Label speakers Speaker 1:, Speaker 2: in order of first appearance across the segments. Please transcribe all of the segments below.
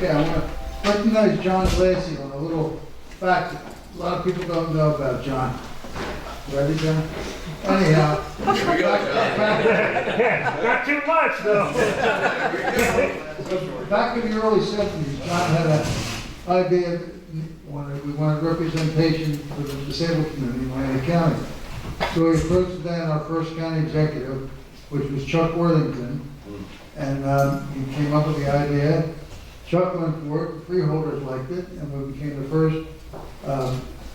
Speaker 1: okay, I want to recognize John Glassy on a little fact that a lot of people don't know about John. Ready, John? Anyhow.
Speaker 2: Here we go, John.
Speaker 3: Yeah, not too much though.
Speaker 1: Back in the early 70s, John had an idea when we wanted representation for the disabled community in Atlantic County. So he approached then our first county executive, which was Chuck Worthington, and he came up with the idea. Chuck went for it, the freeholders liked it, and we became the first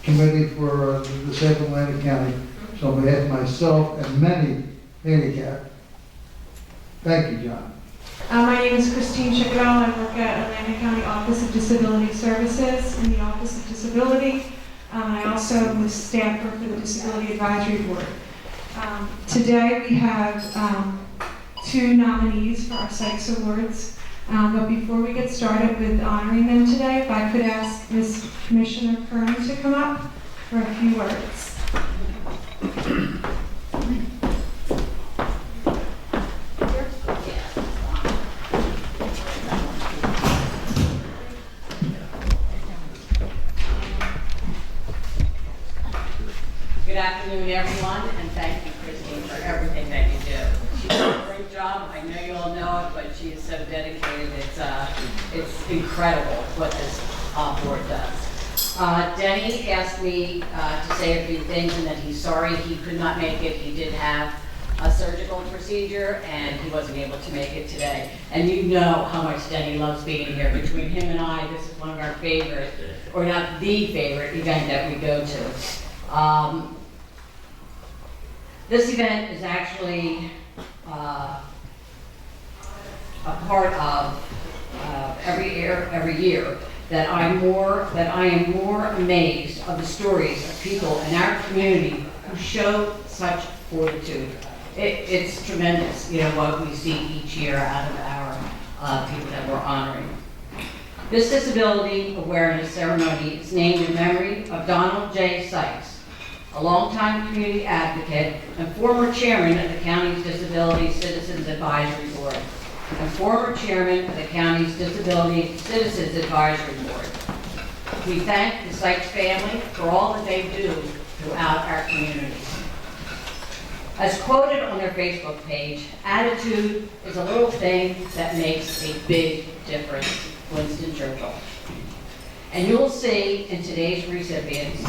Speaker 1: committee for the disabled Atlantic County. So on behalf of myself and many handicapped, thank you, John.
Speaker 4: My name is Christine Chicadell. I work at Atlantic County Office of Disability Services in the Office of Disability. I also am the staffer for the Disability Advisory Board. Today we have 2 nominees for our Sykes Awards. But before we get started with honoring them today, if I could ask Ms. Commissioner Kern to come up for a few words.
Speaker 5: Good afternoon, everyone, and thank you, Christine, for everything that you do. She does a great job. I know you all know it, but she is so dedicated. It's incredible what this board does. Denny asked me to say a few things and that he's sorry he could not make it. He did have a surgical procedure and he wasn't able to make it today. And you know how much Denny loves being here. Between him and I, this is one of our favorite, or not the favorite event that we go to. This event is actually a part of every year that I am more amazed of the stories of people in our community who show such fortitude. It's tremendous, you know, what we see each year out of our people that we're honoring. This disability awareness ceremony is named in memory of Donald J. Sykes, a longtime community advocate and former chairman of the county's Disability Citizens Advisory Board, and former chairman of the county's Disability Citizens Advisory Board. We thank the Sykes family for all that they do throughout our community. As quoted on their Facebook page, attitude is a little thing that makes a big difference, Winston Churchill. And you'll see in today's recipients,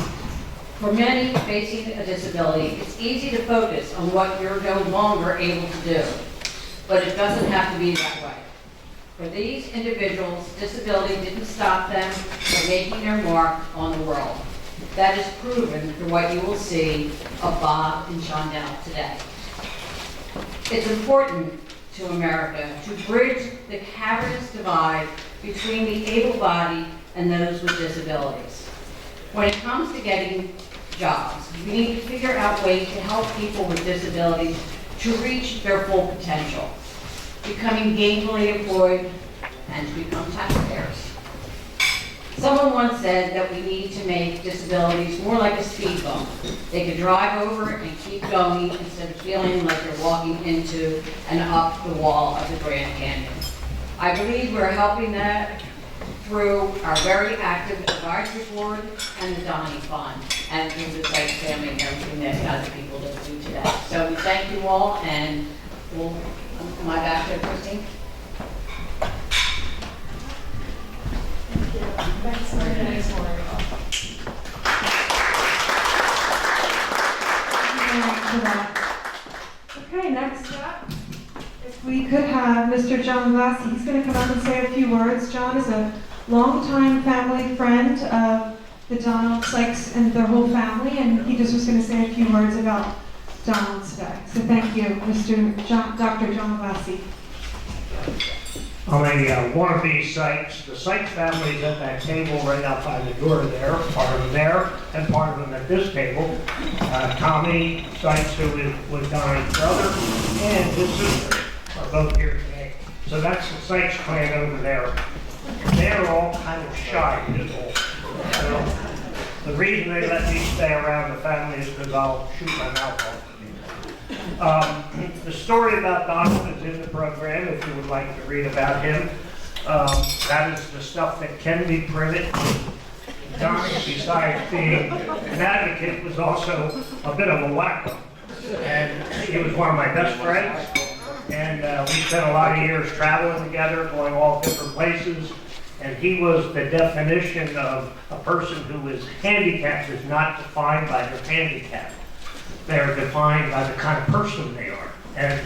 Speaker 5: for many facing a disability, it's easy to focus on what you're no longer able to do, but it doesn't have to be that way. For these individuals, disability didn't stop them from making their mark on the world. That is proven through what you will see of Bob and Shondell today. It's important to America to bridge the cavernous divide between the able-bodied and those with disabilities. When it comes to getting jobs, we need to figure out ways to help people with disabilities to reach their full potential, becoming gainfully employed, and to become taxpayers. Someone once said that we need to make disabilities more like a speed bump. They can drive over and keep going instead of feeling like they're walking into and up the wall of the Grand Canyon. I believe we're helping that through our very active advisory board and the Donnie Fund, and through the Sykes family and everything that other people do today. So we thank you all, and we'll, am I back there, Christine?
Speaker 4: Okay, next up, if we could have Mr. John Glassy. He's going to come up and say a few words. John is a longtime family friend of the Donald Sykes and their whole family, and he just was going to say a few words about Donald today. So thank you, Dr. John Glassy.
Speaker 3: I'm a wannabe Sykes. The Sykes family's at that table right outside the door there, part of them there, and part of them at this table. Tommy Sykes, who was Donnie's brother, and his sister are both here today. So that's the Sykes clan over there. They're all kind of shy people. So the reason they let me stay around the family is because I'll shoot my mouth off. The story about Donald is in the program if you would like to read about him. That is the stuff that can be printed. Donnie, besides being an advocate, was also a bit of a wacko. And he was one of my best friends. And we spent a lot of years traveling together, going all different places. And he was the definition of a person who is handicapped is not defined by their handicap. They are defined by the kind of person they are. And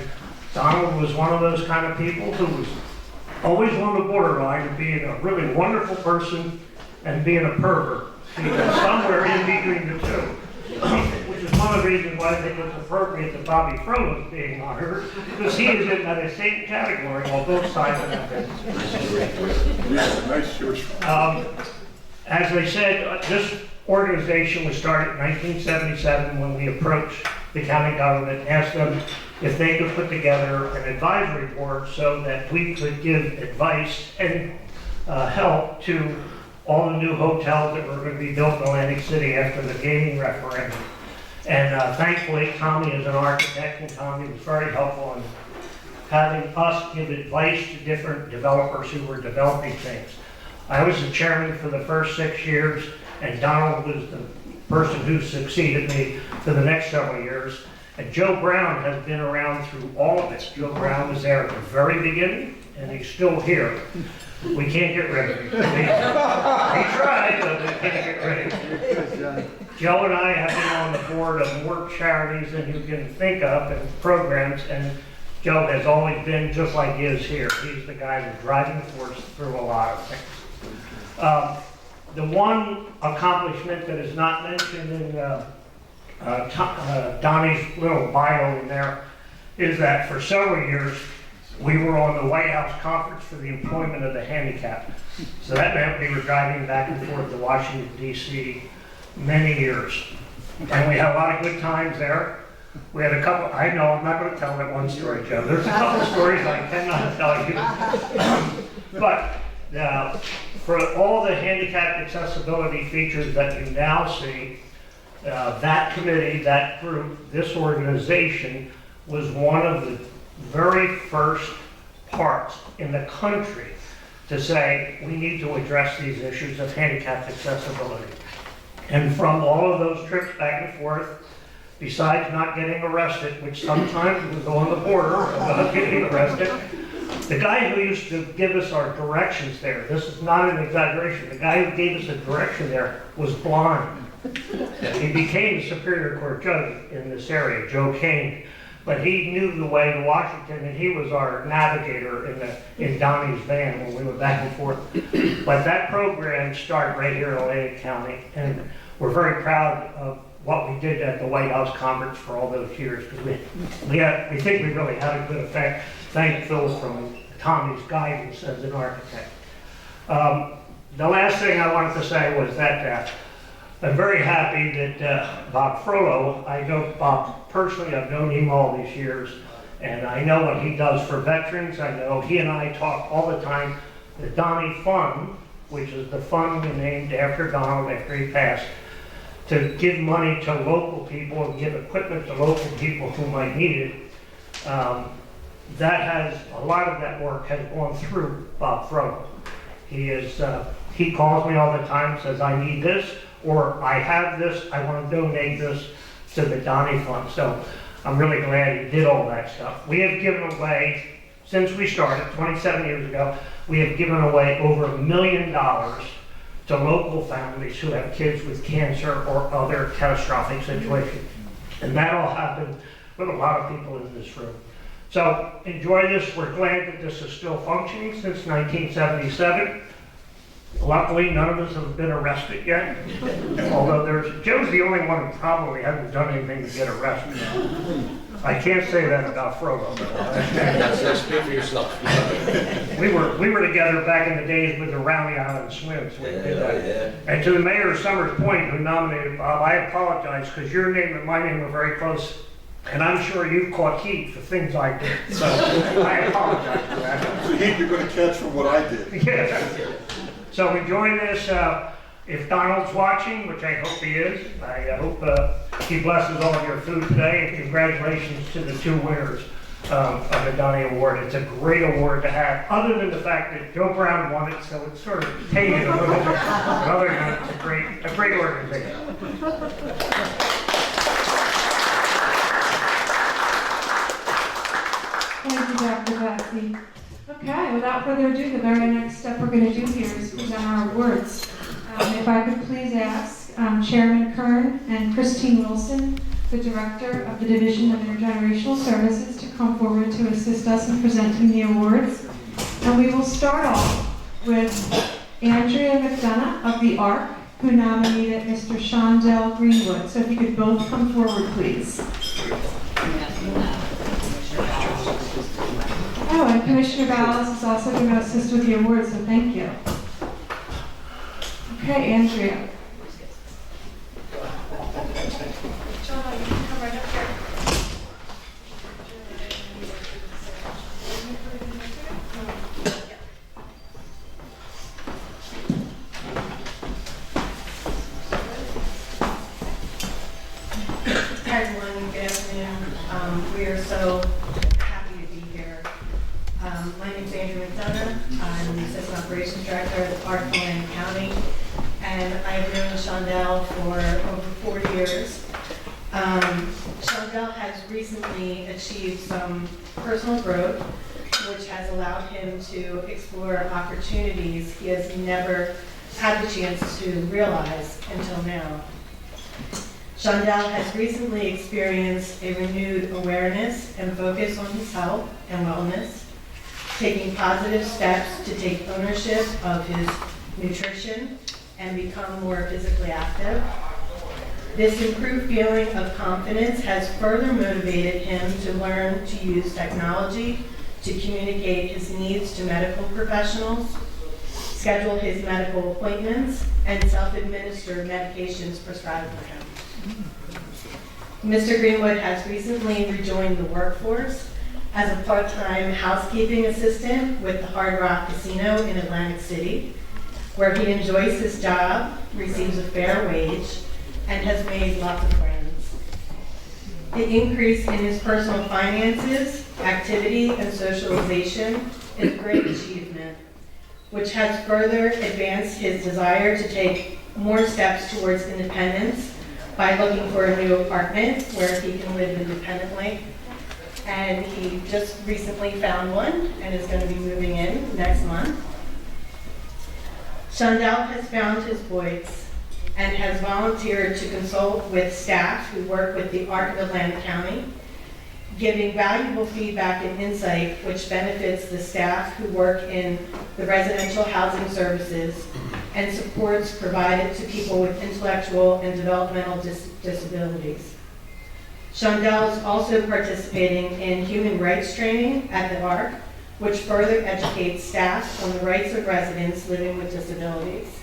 Speaker 3: Donald was one of those kind of people who was always on the borderline of being a really wonderful person and being a pervert. He was somewhere in between the two, which is one of the reasons why I think it's appropriate that Bobby Frollo is being honored, because he is in that same category on both sides of that business.
Speaker 2: Nice shoes.
Speaker 3: As I said, this organization was started in 1977 when we approached the county government, asked them if they could put together an advisory board so that we could give advice and help to all the new hotels that were going to be built in Atlantic City after the gaming referendum. And thankfully, Tommy is an architect, and Tommy was very helpful in having us give advice to different developers who were developing things. I was the chairman for the first 6 years, and Donald was the person who succeeded me for the next several years. And Joe Brown has been around through all of it. Joe Brown was there at the very beginning, and he's still here. We can't get rid of him. He tried, but we can't get rid of him. Joe and I have been on the board of more charities than you can think of and programs, and Joe has always been just like he is here. He's the guy that's driving force through a lot of things. The one accomplishment that is not mentioned in Donnie's little bio in there is that for several years we were on the White House conference for the employment of the handicapped. So that meant we were driving back and forth to Washington, D.C. many years. And we had a lot of good times there. We had a couple, I know, I'm not going to tell that one story, Joe. There's a couple stories I cannot tell you. But for all the handicapped accessibility features that you now see, that committee, that group, this organization was one of the very first parts in the country to say we need to address these issues of handicapped accessibility. And from all of those trips back and forth, besides not getting arrested, which sometimes was on the border of getting arrested, the guy who used to give us our directions there, this is not an exaggeration, the guy who gave us the direction there was blind. He became a Superior Court judge in this area, Joe Kane, but he knew the way to Washington, and he was our navigator in Donnie's van when we were back and forth. But that program started right here in Atlantic County, and we're very proud of what we did at the White House conference for all those years, because we think we really had a good effect. Thank Phil from Tommy's guidance as an architect. The last thing I wanted to say was that I'm very happy that Bob Frollo, I know Bob personally, I've known him all these years, and I know what he does for veterans. I know he and I talk all the time. The Donnie Fund, which is the fund we named after Donald after he passed, to give money to local people and give equipment to local people who might need it. That has, a lot of that work has gone through Bob Frollo. He calls me all the time, says, I need this, or I have this, I want to donate this to the Donnie Fund. So I'm really glad he did all that stuff. We have given away, since we started 27 years ago, we have given away over $1 million to local families who have kids with cancer or other catastrophic situations. And that all happened with a lot of people in this room. So enjoy this. We're glad that this is still functioning since 1977. Luckily, none of us have been arrested yet. Although Joe's the only one who probably hasn't done anything to get arrested. I can't say that about Frollo.
Speaker 2: Speak for yourself.
Speaker 3: We were together back in the days with the Round Island Swims. We did that. And to the mayor of Summers Point who nominated Bob, I apologize because your name and my name are very close. And I'm sure you caught heat for things I did. So I apologize for that.
Speaker 2: The heat you're going to catch from what I did.
Speaker 3: Yeah. So enjoy this. If Donald's watching, which I hope he is, I hope he blesses all of your food today, and congratulations to the two winners. of the Donny Award. It's a great award to have, other than the fact that Joe Brown won it, so it's sort of tainted a little bit. But other than that, it's a great organization.
Speaker 4: Thank you, Dr. Bessie. Okay, without further ado, the very next step we're going to do here is present our awards. If I could please ask Chairman Kern and Christine Wilson, the Director of the Division of Intergenerational Services, to come forward to assist us in presenting the awards. And we will start off with Andrea McDonough of the ARC, who nominated Mr. Shondell Greenwood. So if you could both come forward, please. Oh, and Commissioner Ballas is also going to assist with the awards, so thank you. Okay, Andrea.
Speaker 6: John, you can come right up here. Hi everyone, good afternoon. We are so happy to be here. My name is Andrea McDonough. I'm the Assistant Operations Director at the Park of Atlantic County, and I've known Shondell for over 4 years. Shondell has recently achieved some personal growth, which has allowed him to explore opportunities he has never had the chance to realize until now. Shondell has recently experienced a renewed awareness and focus on his health and wellness, taking positive steps to take ownership of his nutrition and become more physically active. This improved feeling of confidence has further motivated him to learn to use technology to communicate his needs to medical professionals, schedule his medical appointments, and self-administer medications prescribed for him. Mr. Greenwood has recently rejoined the workforce as a part-time housekeeping assistant with the Hard Rock Casino in Atlantic City, where he enjoys his job, receives a fair wage, and has made lots of friends. The increase in his personal finances, activity, and socialization is a great achievement, which has further advanced his desire to take more steps towards independence by looking for a new apartment where he can live independently. And he just recently found one and is going to be moving in next month. Shondell has found his voice and has volunteered to consult with staff who work with the ARC of Atlantic County, giving valuable feedback and insight which benefits the staff who work in the residential housing services and supports provided to people with intellectual and developmental disabilities. Shondell is also participating in human rights training at the ARC, which further educates staff on the rights of residents living with disabilities.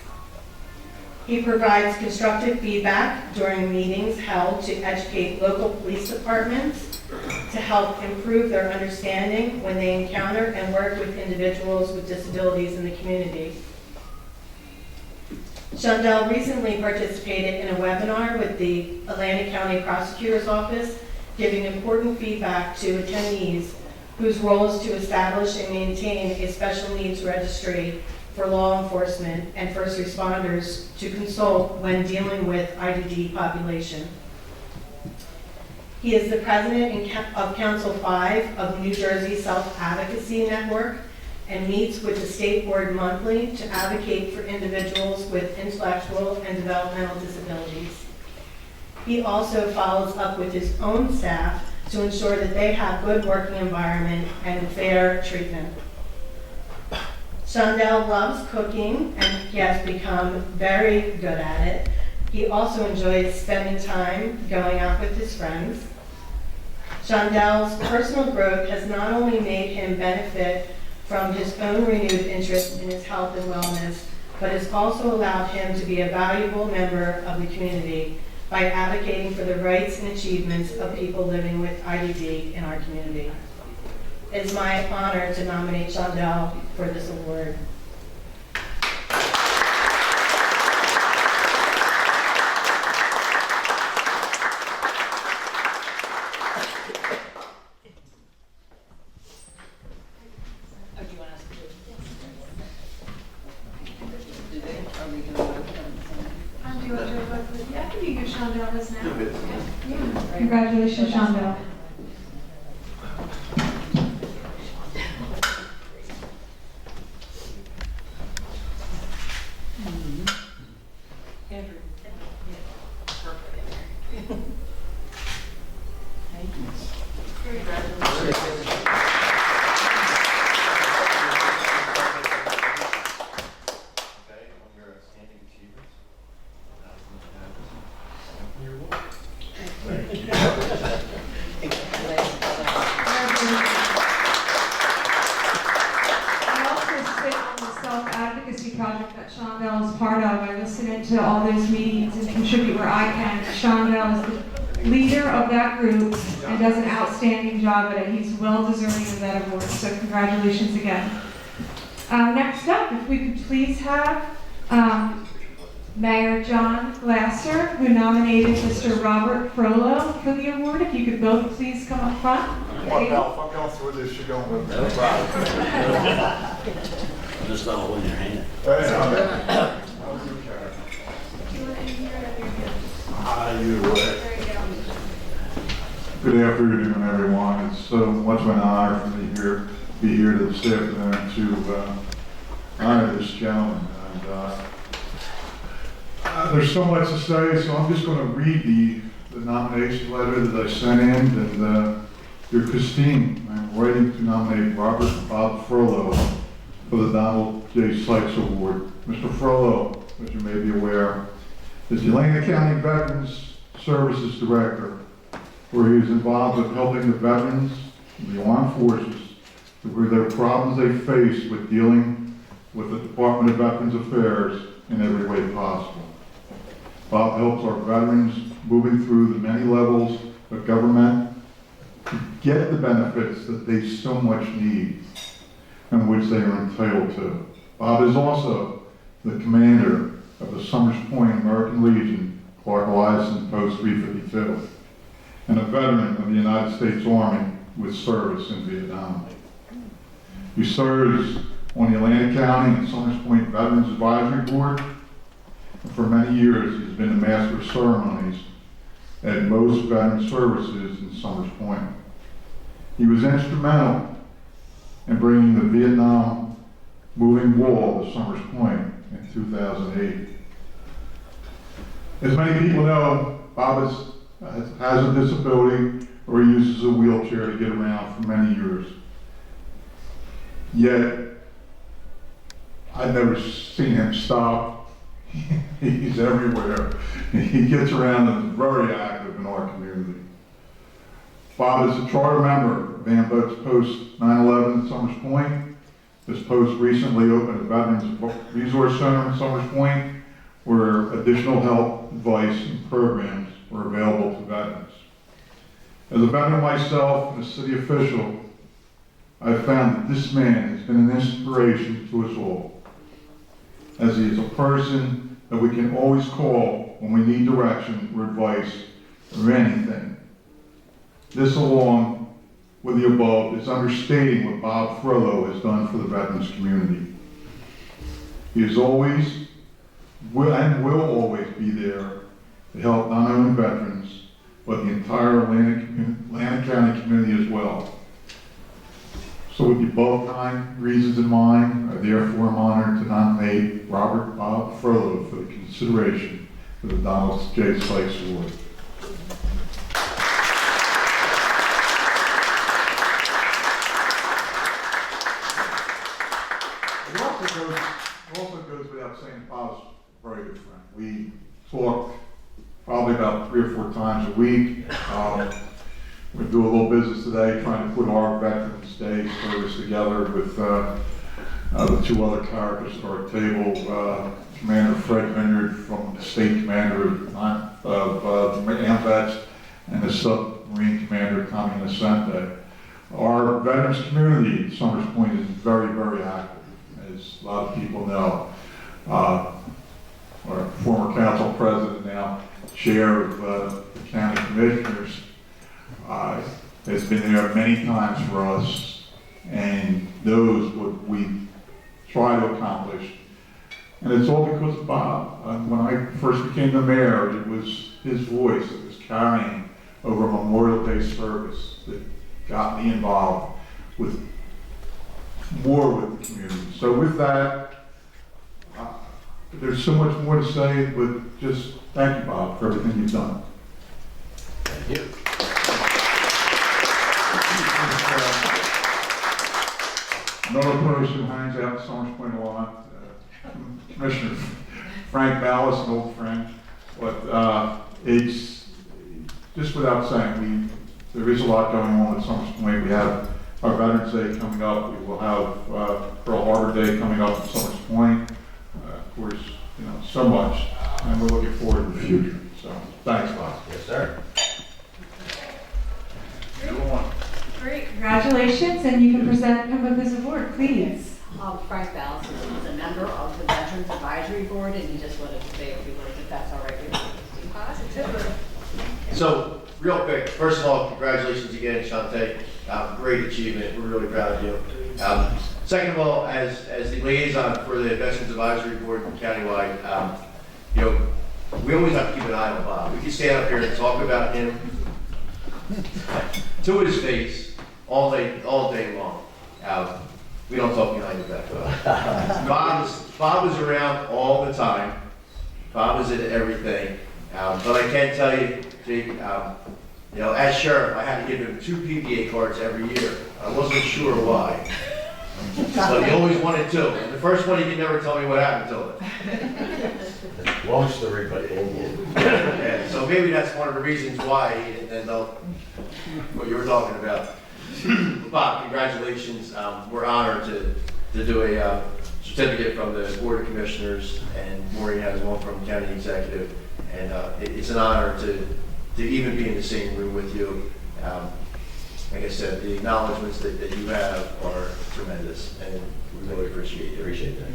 Speaker 6: He provides constructive feedback during meetings held to educate local police departments to help improve their understanding when they encounter and work with individuals with disabilities in the community. Shondell recently participated in a webinar with the Atlantic County Prosecutor's Office, giving important feedback to attendees whose role is to establish and maintain a special needs registry for law enforcement and first responders to consult when dealing with IDD population. He is the president of Council 5 of New Jersey Self-Advocacy Network and meets with the state board monthly to advocate for individuals with intellectual and developmental disabilities. He also follows up with his own staff to ensure that they have good working environment and fair treatment. Shondell loves cooking and he has become very good at it. He also enjoys spending time going out with his friends. Shondell's personal growth has not only made him benefit from his own renewed interest in his health and wellness, but has also allowed him to be a valuable member of the community by advocating for the rights and achievements of people living with IDD in our community. It is my honor to nominate Shondell for this award. this now?
Speaker 4: Congratulations, Shonda.
Speaker 6: Andrew. Perfect. Thank you. Congratulations.
Speaker 7: Okay, on your outstanding achievements. You're welcome.
Speaker 4: I also sit on the self-advocacy project that Shondell is part of. I listen into all those meetings and contribute where I can. Shondell is the leader of that group and does an outstanding job at it. He's well deserving of that award, so congratulations again. Next up, if we could please have Mayor John Glasser, who nominated Mr. Robert Frollo for the award. If you could both please come up front.
Speaker 2: Come on, pal, if I'm going through this, you're going with me.
Speaker 8: No problem. I just don't hold your hand.
Speaker 2: How you doing?
Speaker 9: Good afternoon, everyone. It's so much of an honor for me to be here this afternoon to honor this gentleman. And there's so much to say, so I'm just going to read the nomination letter that I sent in. And dear Christine, I'm writing to nominate Robert Bob Frollo for the Donald J. Sykes Award. Mr. Frollo, as you may be aware, is the Atlantic County Veterans Services Director, where he is involved with helping the veterans and the armed forces through their problems they face with dealing with the Department of Veterans Affairs in every way possible. Bob helps our veterans moving through the many levels of government to get the benefits that they so much need and which they are entitled to. Bob is also the commander of the Summers Point American Legion, Clark Eliason Post 352, and a veteran of the United States Army with service in Vietnam. He serves on the Atlantic County and Summers Point Veterans Advisory Board, and for many years he's been the Master of Ceremonies at most veteran services in Summers Point. He was instrumental in bringing the Vietnam moving wall to Summers Point in 2008. As many people know, Bob has a disability or he uses a wheelchair to get around for many years. Yet, I've never seen him stop. He's everywhere. He gets around and is very active in our community. Bob is a charter member of AMVET's Post 911 at Summers Point. This post recently opened a Veterans Resource Center in Summers Point, where additional help, advice, and programs were available to veterans. As a veteran myself and a city official, I've found that this man has been an inspiration to us all, as he is a person that we can always call when we need direction or advice or anything. This, along with the above, is understating what Bob Frollo has done for the veterans community. He is always, and will always be there to help not only veterans, but the entire Atlantic County community as well. So with the above kind reasons in mind, I therefore am honored to nominate Robert Bob Frollo for the consideration for the Donald J. Sykes Award. It also goes without saying Bob's a very good friend. We talk probably about 3 or 4 times a week. We do a little business today trying to put our Veterans Day service together with the 2 other characters at our table. Commander Fred Vineyard from the State Commander of AMVETS and the Submarine Commander Tommy Nascente. Our veterans community at Summers Point is very, very active, as a lot of people know. Our former council president, now chair of the county commissioners, has been there many times for us and knows what we try to accomplish And it's all because of Bob. When I first became the mayor, it was his voice that was carrying over Memorial Day service that got me involved with more with the community. So with that, there's so much more to say, but just thank you, Bob, for everything you've done.
Speaker 7: Thank you.
Speaker 9: Another person hangs out in Summers Point a lot, Commissioner Frank Ballas, an old friend. But it's just without saying, there is a lot going on at Summers Point. We have our Veterans Day coming up. We will have Pearl Harbor Day coming up at Summers Point. Of course, so much, and we're looking forward to the future. So, thanks, Bob.
Speaker 7: Yes, sir.
Speaker 4: Great, congratulations, and you can present him with his award, please.
Speaker 5: Frank Ballas is a member of the Veterans Advisory Board, and he just wanted to say a few words, if that's all right with you. Positively.
Speaker 7: So, real quick, first of all, congratulations again, Shante. Great achievement. We're really proud of you. Second of all, as the liaison for the Veterans Advisory Board countywide, we always have to keep an eye on Bob. We can stand up here and talk about him to his face all day long. We don't talk behind his back though. Bob is around all the time. Bob is in everything. But I can tell you, Jake, as sheriff, I had to give him 2 PPA cards every year. I wasn't sure why. But he always wanted 2. And the first one, he could never tell me what happened to it.
Speaker 8: Long story, but
Speaker 7: Yeah, so maybe that's one of the reasons why he didn't end up what you were talking about. Bob, congratulations. We're honored to do a certificate from the Board of Commissioners, and Maureen has one from County Executive. And it's an honor to even be in the same room with you. Like I said, the acknowledgements that you have are tremendous, and we really appreciate it.
Speaker 8: appreciate that.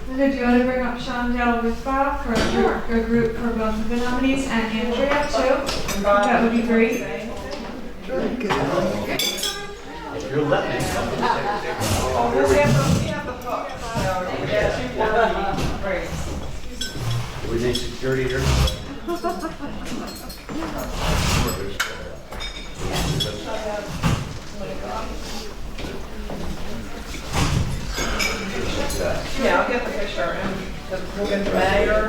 Speaker 4: Linda, do you want to bring up Shondell with Bob for a group for both of the nominees, and Andrea too? That would be great.
Speaker 8: If you'll let me. Do we need security here?
Speaker 10: Yeah, I'll get the picture and we'll get the mayor.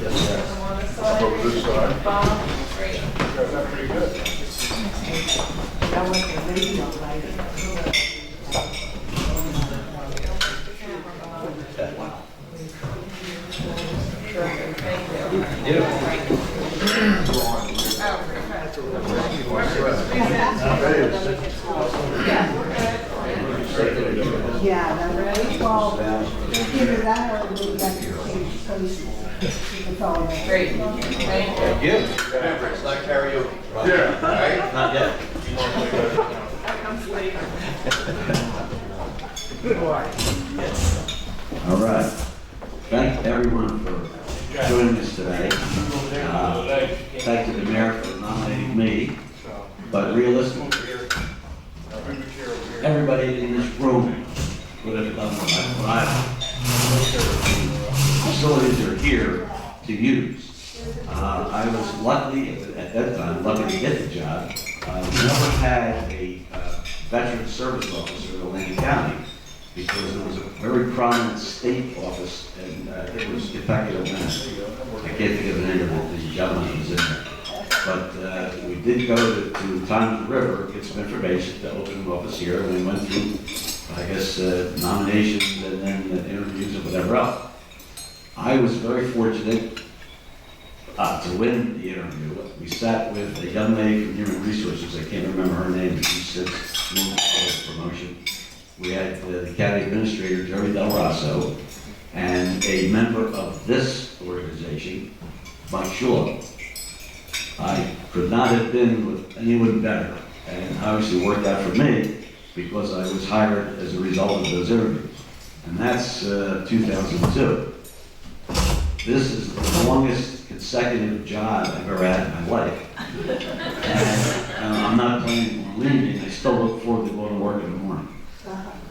Speaker 8: Yes, sir.
Speaker 10: On this side.
Speaker 2: Over this side.
Speaker 10: Bob, great.
Speaker 2: You guys are pretty good.
Speaker 10: Terrific, thank you.
Speaker 11: Yeah, that's right. Well, either that or we'll get to change post.
Speaker 10: Great, thank you.
Speaker 7: Thank you. Remember, it's not karaoke.
Speaker 2: Yeah.
Speaker 7: Right?
Speaker 8: Not yet.
Speaker 10: I'm late.
Speaker 12: All right. Thank everyone for joining us today. Thank you to the mayor for nominating me. But realistically, everybody in this room would have done what I facilities are here to use. I was lucky at that time, lucky to get the job. I never had a veteran service officer in Atlantic County because it was a very prominent state office, and it was Kentucky Atlantic. I can't think of the name of the gentleman who was in there. But we did go to Times River, get some information to open an office here, and we went through, I guess, nominations and then interviews and whatever else. I was very fortunate to win the interview. We sat with a young lady from Human Resources, I can't remember her name, but she's since moved for promotion. We had the county administrator, Jerry Del Rosso, and a member of this organization, Mike Shaw. I could not have been with anyone better, and obviously worked out for me because I was hired as a result of those interviews. and that's 2002. This is the longest consecutive job I've ever had in my life. And I'm not planning on leaving. I still look forward to going to work in the morning.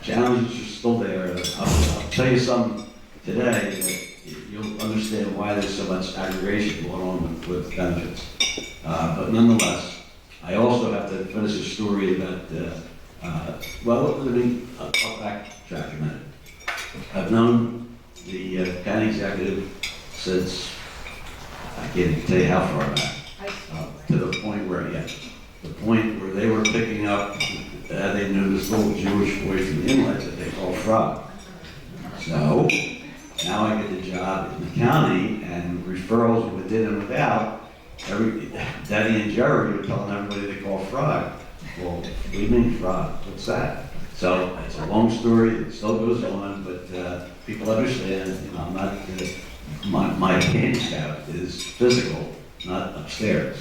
Speaker 12: Challenges are still there. I'll tell you something today that you'll understand why there's so much aggravation going on with benefits. But nonetheless, I also have to finish a story about, I'll backtrack a minute. I've known the county executive since, I can't even tell you how far back, to the point where they were picking up, they knew this little Jewish boy from the inlet that they call Frog. So, now I get the job in the county, and referrals within and without, Denny and Jerry are telling everybody they call Frog. Well, what do you mean Frog? What's that? So, it's a long story, it still goes on, but people understand, I'm not, my handicap is physical, not upstairs.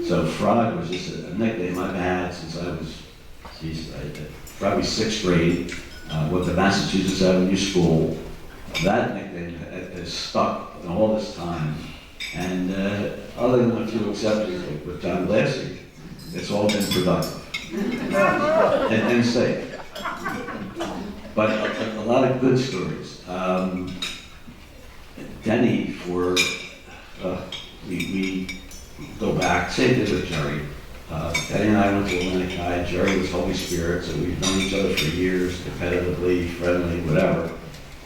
Speaker 12: So Frog was just a nickname I've had since I was, probably 6th grade, went to Massachusetts Avenue School. That nickname has stuck all this time. And other than a few exceptions, like with John Lassie, it's all been productive and safe. But a lot of good stories. Denny, we go back, same thing with Jerry. Denny and I went to Atlantic High. Jerry was Holy Spirit, so we've known each other for years, competitively, friendly, whatever.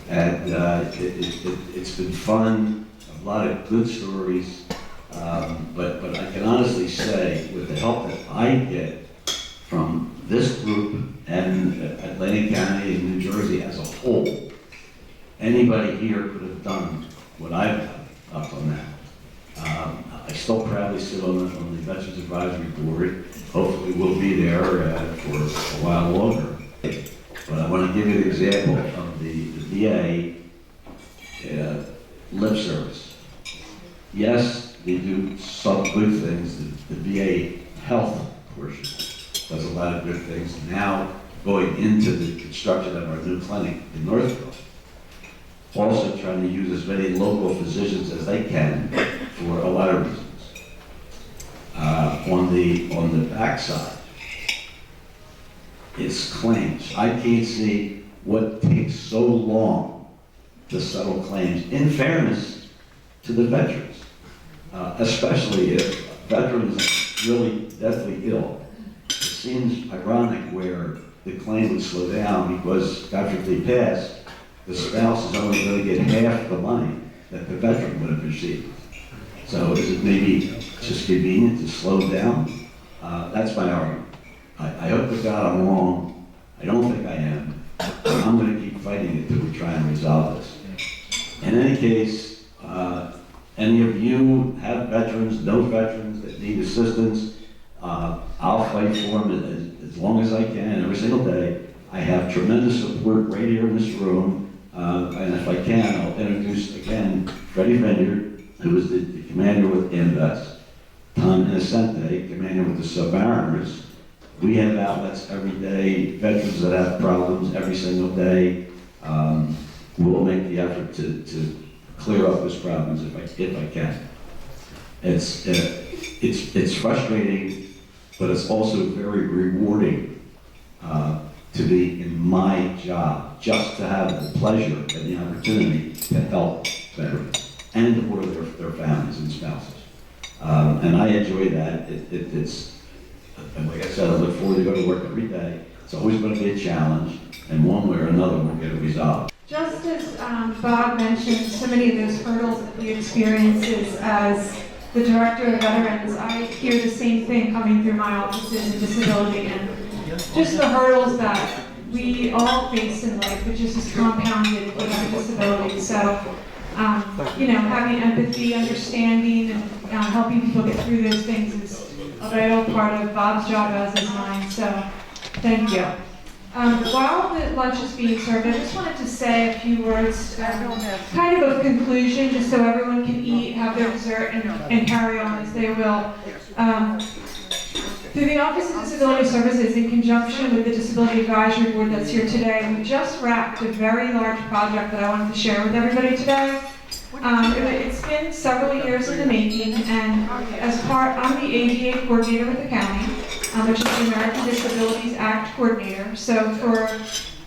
Speaker 12: And it's been fun, a lot of good stories. But I can honestly say, with the help that I get from this group and Atlantic County and New Jersey as a whole, anybody here could have done what I've done up on that. I still proudly sit on the Veterans Advisory Board. Hopefully we'll be there for a while longer. But I want to give you an example of the VA lip service. Yes, they do some good things. The VA health portion does a lot of good things. Now going into the construction of our new clinic in Northville. Also trying to use as many local physicians as they can for a lot of reasons. On the backside, it's claims. I can't see what takes so long to settle claims, in fairness to the veterans, especially if a veteran is really deathly ill. It seems ironic where the claim would slow down because after they pass, the spouse is only going to get half the money that the veteran would have received. So is it maybe just convenient to slow down? That's my argument. I hope to God I'm wrong. I don't think I am. I'm going to keep fighting it until we try and resolve this. In any case, any of you have veterans, know veterans that need assistance, I'll fight for them as long as I can, every single day. I have tremendous support right here in this room, and if I can, I'll introduce again Freddie Vineyard, who is the commander with AMVETS, Tom Innocente, commander with the Submariners. We have outlets every day, veterans that have problems every single day. We'll make the effort to clear up those problems if I can. It's frustrating, but it's also very rewarding to be in my job, just to have the pleasure and the opportunity to help veterans and to their families and spouses. And I enjoy that. And like I said, I look forward to going to work every day. It's always going to be a challenge, and one way or another we'll get it resolved.
Speaker 4: Just as Bob mentioned, so many of those hurdles that we experience as the Director of Veterans, I hear the same thing coming through my offices in disability, and just the hurdles that we all face in life, which is just compounded with our disability. So, having empathy, understanding, and helping people get through those things is a vital part of Bob's job as is mine. So, thank you. While the lunch is being served, I just wanted to say a few words, kind of conclusion, just so everyone can eat, have their dessert, and carry on as they will. Through the Office of Disability Services, in conjunction with the Disability Advisory Board that's here today, we just wrapped a very large project that I wanted to share with everybody today. It's been several years in the making, and I'm the ADA coordinator with the county, which is the American Disabilities Act coordinator. So for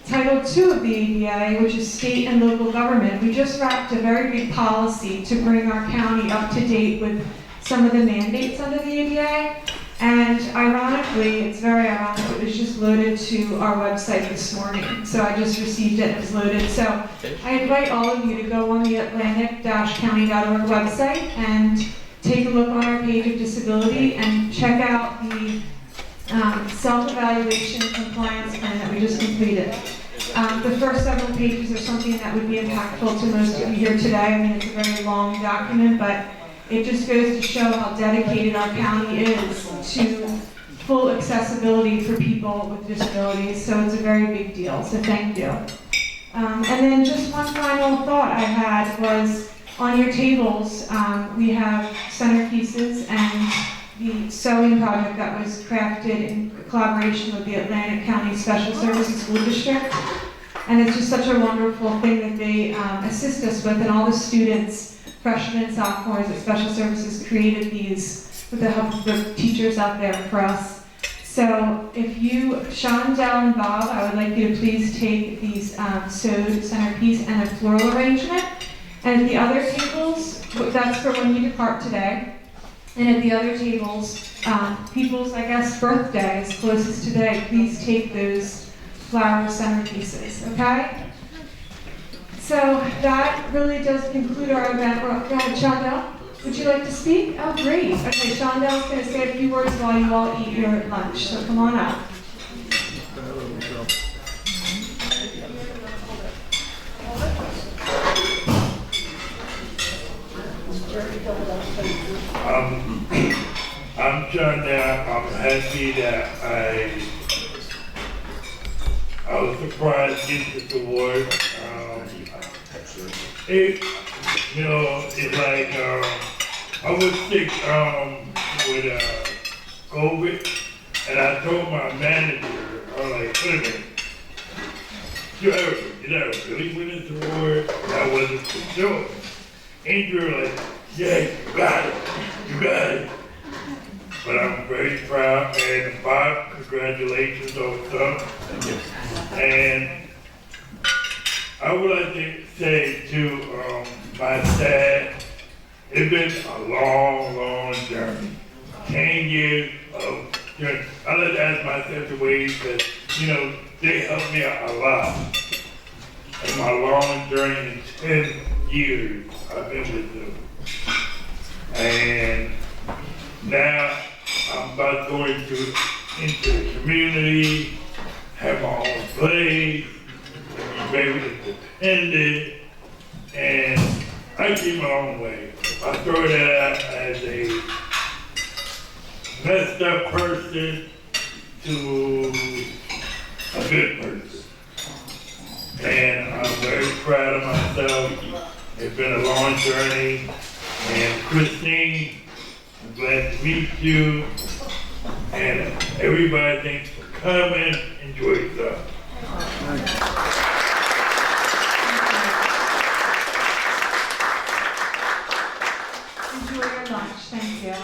Speaker 4: Title II of the ADA, which is state and local government, we just wrapped a very big policy to bring our county up to date with some of the mandates under the ADA. And ironically, it's very ironic, it was just loaded to our website this morning. So I just received it and it was loaded. So I invite all of you to go on the Atlantic-County.org website and take a look on our page of disability and check out the self-evaluation and compliance plan that we just completed. The first several pages are something that would be impactful to most of you here today. I mean, it's a very long document, but it just goes to show how dedicated our county is to full accessibility for people with disabilities. So it's a very big deal, so thank you. And then just one final thought I had was on your tables, we have centerpieces and the sewing project that was crafted in collaboration with the Atlantic County Special Services School District. And it's just such a wonderful thing that they assist us with, and all the students, freshmen and sophomores at Special Services created these with the help of the teachers out there for us. So if you, Sean, Dell, and Bob, I would like you to please take these sewed centerpiece and a floral arrangement. And at the other tables, that's for when you depart today. And at the other tables, people's, I guess, birthdays closest today, please take those flower centerpieces, okay? So that really does conclude our event. Go ahead, Shondell. Would you like to speak? Oh, great. Okay, Shondell's going to say a few words while you all eat your lunch, so come on up.
Speaker 13: I'm Shondell. I'm happy that I was surprised to get this award. It's like, I was sick with COVID, and I told my manager, I was like, wait a minute, you ever really win this award? I wasn't for sure. Andrew like, yeah, you got it. But I'm very proud, and Bob, congratulations also. Thank you. And I would like to say to my dad, it's been a long journey. 10 years of journey. I like to ask myself the ways that, they helped me out a lot. In my long journey, in 10 years, I've been with them. And now I'm about to go into the community, have my own place, be very independent, and I keep my own way. I throw that out as a messed up person to a good person. And I'm very proud of myself. It's been a long journey. And Christine, I'm glad to meet you. And everybody, thanks for coming. Enjoy yourself.
Speaker 4: Enjoy your lunch. Thank you.